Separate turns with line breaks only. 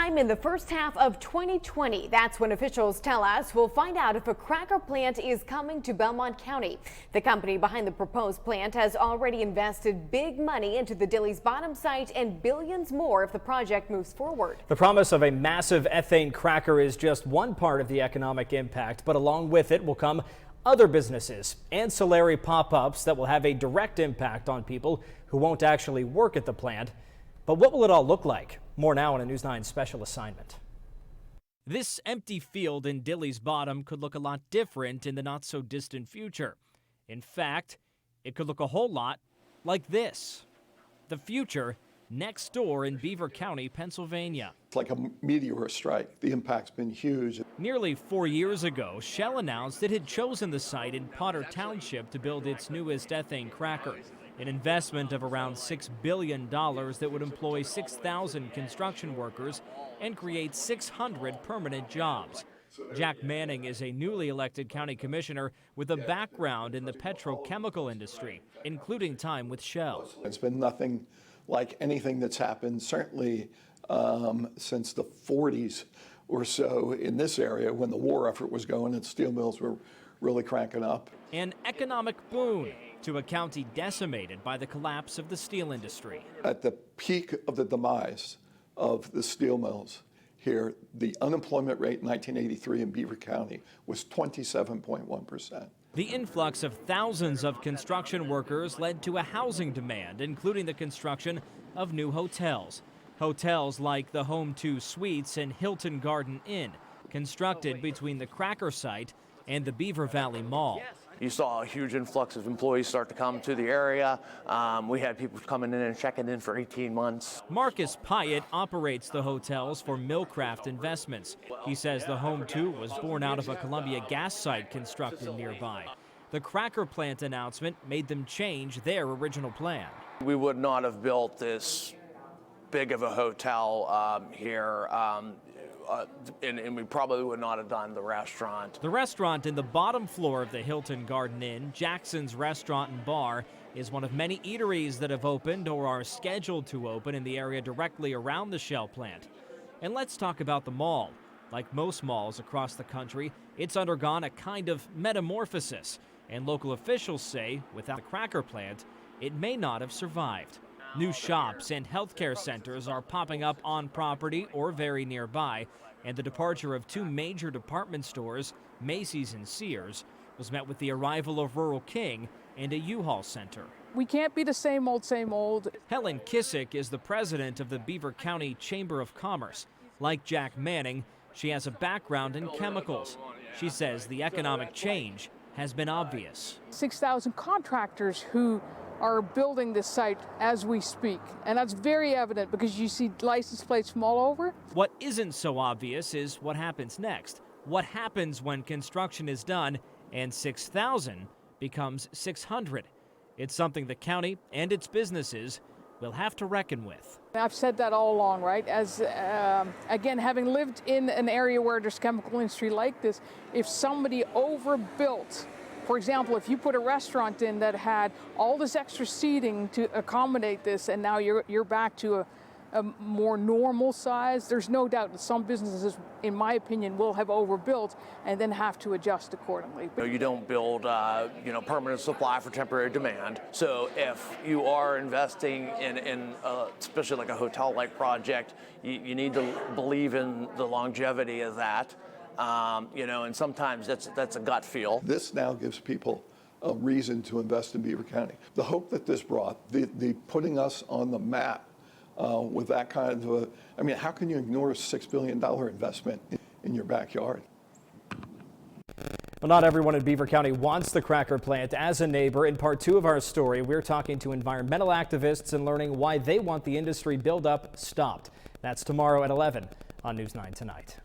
Sometime in the first half of 2020, that's when officials tell us we'll find out if a cracker plant is coming to Belmont County. The company behind the proposed plant has already invested big money into the Dilly's Bottom site and billions more if the project moves forward.
The promise of a massive ethane cracker is just one part of the economic impact, but along with it will come other businesses, ancillary pop-ups that will have a direct impact on people who won't actually work at the plant. But what will it all look like? More now on a News 9 special assignment.
This empty field in Dilly's Bottom could look a lot different in the not-so-distant future. In fact, it could look a whole lot like this. The future next door in Beaver County, Pennsylvania.
It's like a meteor strike. The impact's been huge.
Nearly 4 years ago, Shell announced it had chosen the site in Potter Township to build its newest ethane cracker, an investment of around $6 billion that would employ 6,000 construction workers and create 600 permanent jobs. Jack Manning is a newly elected county commissioner with a background in the petrochemical industry, including time with Shell.
It's been nothing like anything that's happened, certainly since the 40s or so in this area when the war effort was going and steel mills were really cranking up.
An economic boon to a county decimated by the collapse of the steel industry.
At the peak of the demise of the steel mills here, the unemployment rate in 1983 in Beaver County was 27.1%.
The influx of thousands of construction workers led to a housing demand, including the construction of new hotels. Hotels like the Home 2 Suites and Hilton Garden Inn, constructed between the cracker site and the Beaver Valley Mall.
You saw a huge influx of employees start to come to the area. We had people coming in and checking in for 18 months.
Marcus Pyatt operates the hotels for Millcraft Investments. He says the Home 2 was born out of a Columbia gas site constructed nearby. The cracker plant announcement made them change their original plan.
We would not have built this big of a hotel here. And we probably would not have done the restaurant.
The restaurant in the bottom floor of the Hilton Garden Inn, Jackson's Restaurant and Bar, is one of many eateries that have opened or are scheduled to open in the area directly around the Shell plant. And let's talk about the mall. Like most malls across the country, it's undergone a kind of metamorphosis, and local officials say without the cracker plant, it may not have survived. New shops and healthcare centers are popping up on property or very nearby, and the departure of two major department stores, Macy's and Sears, was met with the arrival of Rural King and a U-Haul center.
We can't be the same old, same old.
Helen Kissick is the president of the Beaver County Chamber of Commerce. Like Jack Manning, she has a background in chemicals. She says the economic change has been obvious.
6,000 contractors who are building this site as we speak. And that's very evident because you see license plates from all over.
What isn't so obvious is what happens next. What happens when construction is done and 6,000 becomes 600. It's something the county and its businesses will have to reckon with.
I've said that all along, right? As again, having lived in an area where there's chemical industry like this, if somebody overbuilt, for example, if you put a restaurant in that had all this extra seating to accommodate this, and now you're back to a more normal size, there's no doubt that some businesses, in my opinion, will have overbuilt and then have to adjust accordingly.
You don't build, permanent supply for temporary demand. So if you are investing in especially like a hotel-like project, you need to believe in the longevity of that. And sometimes that's a gut feel.
This now gives people a reason to invest in Beaver County. The hope that this brought, the putting us on the map with that kind of how can you ignore a $6 billion investment in your backyard?
Well, not everyone in Beaver County wants the cracker plant. As a neighbor, in part 2 of our story, we're talking to environmental activists and learning why they want the industry buildup stopped. That's tomorrow at 11 on News 9 Tonight.